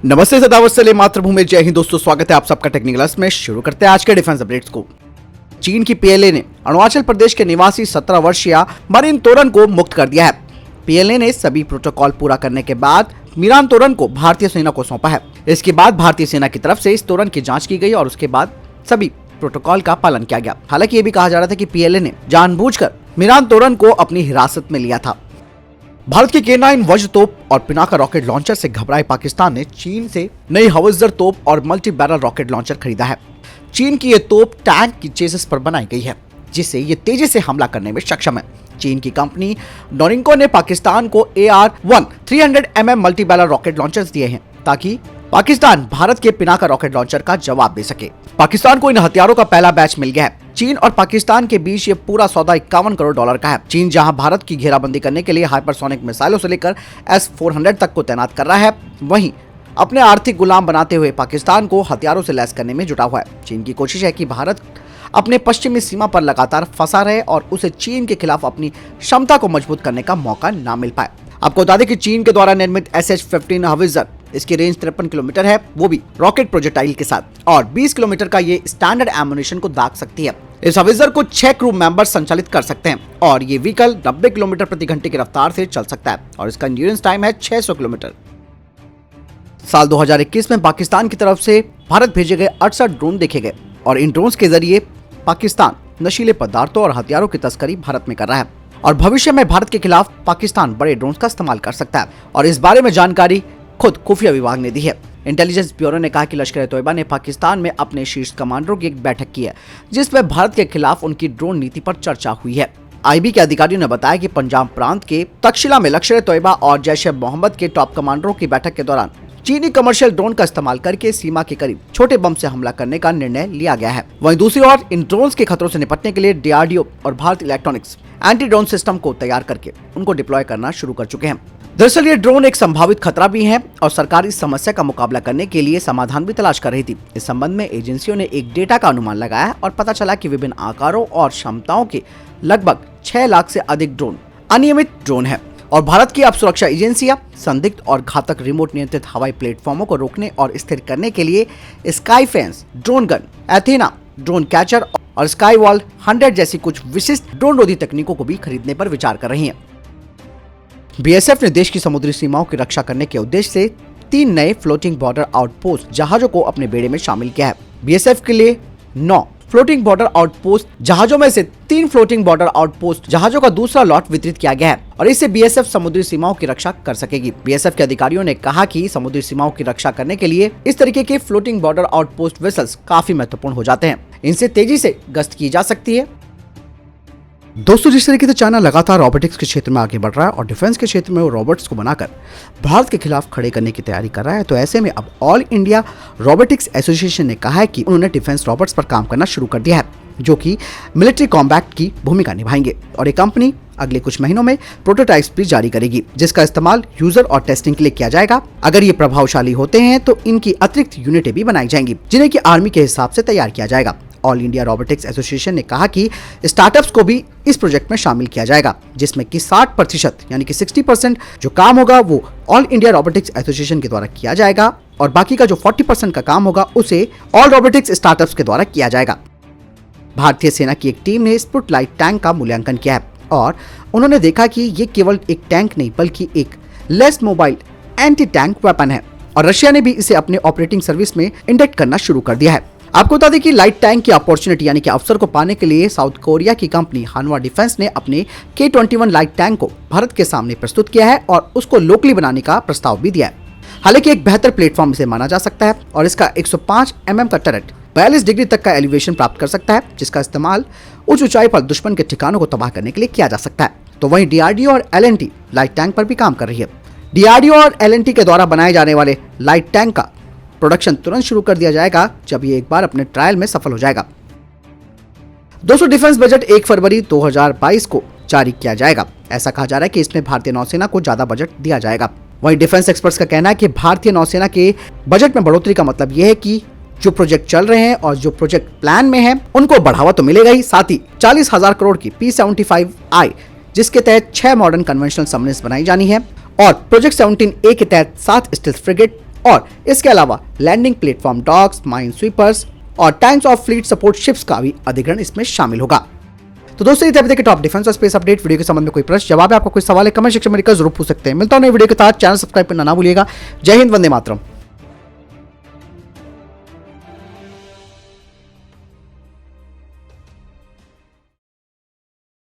नमस्ते सदावत्सले मातृभूमि, जय हिंद दोस्तों। स्वागत है आप सबका टेक्निकल में। शुरू करते हैं आज के डिफेंस अपडेट्स को। चीन की पीएलए ने अरुणाचल प्रदेश के निवासी 17 वर्षीय मरीन तोरन को मुक्त कर दिया है। पीएलए ने सभी प्रोटोकॉल पूरा करने के बाद मीरान तोरन को भारतीय सेना को सौंपा है। इसके बाद भारतीय सेना की तरफ से इस तोरन की जांच की गई और उसके बाद सभी प्रोटोकॉल का पालन किया गया। हालांकि ये भी कहा जा रहा था कि पीएलए ने जानबूझकर मीरान तोरन को अपनी हिरासत में लिया था। भारत की K9 वज्र तोप और पिनाका रॉकेट लॉन्चर से घबराए पाकिस्तान ने चीन से नई हवज़र तोप और मल्टी बैरल रॉकेट लॉन्चर खरीदा है। चीन की ये तोप टैंक की चेसिस पर बनाई गई है, जिससे ये तेजी से हमला करने में सक्षम है। चीन की कंपनी नोरिंको ने पाकिस्तान को AR-1 300 mm multi barrel rocket launchers दिए हैं, ताकि पाकिस्तान भारत के पिनाका रॉकेट लॉन्चर का जवाब दे सके। पाकिस्तान को इन हथियारों का पहला बैच मिल गया है। चीन और पाकिस्तान के बीच ये पूरा सौदा $51 करोड़ का है। चीन जहां भारत की घेराबंदी करने के लिए हाइपरसोनिक मिसाइलों से लेकर S-400 तक को तैनात कर रहा है, वहीं अपने आर्थिक गुलाम बनाते हुए पाकिस्तान को हथियारों से लैस करने में जुटा हुआ है। चीन की कोशिश है कि भारत अपने पश्चिमी सीमा पर लगातार फंसा रहे और उसे चीन के खिलाफ अपनी क्षमता को मजबूत करने का मौका न मिल पाए। आपको बता दें कि चीन के द्वारा निर्मित SH-15 हविज़र, इसकी रेंज 53 किलोमीटर है, वो भी रॉकेट प्रोजेक्टाइल के साथ, और 20 किलोमीटर का ये स्टैंडर्ड एमुनिशन को दाग सकती है। इस हविज़र को 6 क्रू मेंबर संचालित कर सकते हैं और ये व्हीकल 90 किलोमीटर प्रति घंटे की रफ्तार से चल सकता है और इसका इंड्योरेंस टाइम है 600 किलोमीटर। साल 2021 में पाकिस्तान की तरफ से भारत भेजे गए 68 ड्रोन देखे गए और इन ड्रोन के जरिए पाकिस्तान नशीले पदार्थों और हथियारों की तस्करी भारत में कर रहा है और भविष्य में भारत के खिलाफ पाकिस्तान बड़े ड्रोन का इस्तेमाल कर सकता है। और इस बारे में जानकारी खुद खुफिया विभाग ने दी है। इंटेलिजेंस ब्यूरो ने कहा कि लश्कर-ए-तोयबा ने पाकिस्तान में अपने शीर्ष कमांडरों की एक बैठक की है, जिसमें भारत के खिलाफ उनकी ड्रोन नीति पर चर्चा हुई है। आईबी के अधिकारियों ने बताया कि पंजाब प्रांत के तक्षशिला में लश्कर-ए-तोयबा और जैश-ए-मोहम्मद के टॉप कमांडरों की बैठक के दौरान चीनी कमर्शियल ड्रोन का इस्तेमाल करके सीमा के करीब छोटे बम से हमला करने का निर्णय लिया गया है। वहीं दूसरी ओर इन ड्रोन के खतरों से निपटने के लिए DRDO और Bharat electronics anti drone system को तैयार करके उनको डिप्लॉय करना शुरू कर चुके हैं। दरअसल ये ड्रोन एक संभावित खतरा भी है और सरकार इस समस्या का मुकाबला करने के लिए समाधान भी तलाश कर रही थी। इस संबंध में एजेंसियों ने एक डेटा का अनुमान लगाया और पता चला कि विभिन्न आकारों और क्षमताओं के लगभग 6 लाख से अधिक ड्रोन अनियमित ड्रोन है और भारत की अब सुरक्षा एजेंसियां संदिग्ध और घातक रिमोट नियंत्रित हवाई प्लेटफॉर्मों को रोकने और स्थिर करने के लिए sky fence, drone gun, Athena, drone catcher और स्काई वॉल 100 जैसी कुछ विशिष्ट ड्रोन रोधी तकनीकों को भी खरीदने पर विचार कर रही हैं। BSF ने देश की समुद्री सीमाओं की रक्षा करने के उद्देश्य से 3 नए फ्लोटिंग बॉर्डर आउटपोस्ट जहाजों को अपने बेड़े में शामिल किया है। BSF के लिए 9 फ्लोटिंग बॉर्डर आउटपोस्ट जहाजों में से 3 फ्लोटिंग बॉर्डर आउटपोस्ट जहाजों का दूसरा लॉट वितरित किया गया है और इससे BSF समुद्री सीमाओं की रक्षा कर सकेगी। BSF के अधिकारियों ने कहा कि समुद्री सीमाओं की रक्षा करने के लिए इस तरीके के फ्लोटिंग बॉर्डर आउटपोस्ट वेसल्स काफी महत्वपूर्ण हो जाते हैं। इनसे तेजी से गश्त की जा सकती है। दोस्तों, जिस तरीके से चाइना लगातार रोबोटिक्स के क्षेत्र में आगे बढ़ रहा है और डिफेंस के क्षेत्र में वो रोबोट्स को बनाकर भारत के खिलाफ खड़े करने की तैयारी कर रहा है, तो ऐसे में अब ऑल इंडिया रोबोटिक्स एसोसिएशन ने कहा है कि उन्होंने डिफेंस रोबोट्स पर काम करना शुरू कर दिया है, जो कि मिलिट्री कॉम्बैट की भूमिका निभाएंगे और ये कंपनी अगले कुछ महीनों में प्रोटोटाइप्स भी जारी करेगी, जिसका इस्तेमाल यूजर और टेस्टिंग के लिए किया जाएगा। अगर ये प्रभावशाली होते हैं तो इनकी अतिरिक्त यूनिटें भी बनाई जाएंगी, जिन्हें की आर्मी के हिसाब से तैयार किया जाएगा। ऑल इंडिया रोबोटिक्स एसोसिएशन ने कहा कि स्टार्टअप्स को भी इस प्रोजेक्ट में शामिल किया जाएगा, जिसमें कि 60% यानी कि 60% जो काम होगा वो ऑल इंडिया रोबोटिक्स एसोसिएशन के द्वारा किया जाएगा और बाकी का जो 40% का काम होगा उसे ऑल रोबोटिक्स स्टार्टअप्स के द्वारा किया जाएगा। भारतीय सेना की एक टीम ने स्पुटलाइट टैंक का मूल्यांकन किया है और उन्होंने देखा कि ये केवल एक टैंक नहीं बल्कि एक less mobile anti tank weapon है और रशिया ने भी इसे अपने ऑपरेटिंग सर्विस में इंडक्ट करना शुरू कर दिया है। आपको बता दें कि लाइट टैंक की अपॉर्चुनिटी यानी कि अवसर को पाने के लिए साउथ कोरिया की कंपनी हानवा डिफेंस ने अपने K21 लाइट टैंक को भारत के सामने प्रस्तुत किया है और उसको लोकली बनाने का प्रस्ताव भी दिया है। हालांकि एक बेहतर प्लेटफॉर्म इसे माना जा सकता है और इसका 105 mm का टरेट 42 डिग्री तक का एलिवेशन प्राप्त कर सकता है, जिसका इस्तेमाल उच्च ऊंचाई पर दुश्मन के ठिकानों को तबाह करने के लिए किया जा सकता है। तो वहीं DRDO और L&T लाइट टैंक पर भी काम कर रही है। DRDO और L&T के द्वारा बनाए जाने वाले लाइट टैंक का प्रोडक्शन तुरंत शुरू कर दिया जाएगा जब ये एक बार अपने ट्रायल में सफल हो जाएगा। दोस्तों, डिफेंस बजट 1 फरवरी 2022 को जारी किया जाएगा। ऐसा कहा जा रहा है कि इसमें भारतीय नौसेना को ज्यादा बजट दिया जाएगा। वहीं डिफेंस एक्सपर्ट्स का कहना है कि भारतीय नौसेना के बजट में बढ़ोतरी का मतलब यह है कि जो प्रोजेक्ट चल रहे हैं और जो प्रोजेक्ट प्लान में है उनको बढ़ावा तो मिलेगा ही, साथ ही 40,000 करोड़ की P-75I, जिसके तहत 6 मॉडर्न कन्वेंशनल सबमरीन्स बनाई जानी है और प्रोजेक्ट 17A के तहत 7 स्टेल्थ फ्रिगेट और इसके अलावा landing platform docks, minesweepers और tanks of fleet support ships का भी अधिग्रहण इसमें शामिल होगा। तो दोस्तों, ये थे अभी तक के टॉप डिफेंस और स्पेस अपडेट। वीडियो के संबंध में कोई प्रश्न जवाब है, आपका कोई सवाल है, कमेंट सेक्शन में लिखकर जरूर पूछ सकते हैं। मिलता हूं नई वीडियो के साथ, चैनल सब्सक्राइब करना ना भूलिएगा। जय हिंद, वंदे मातरम।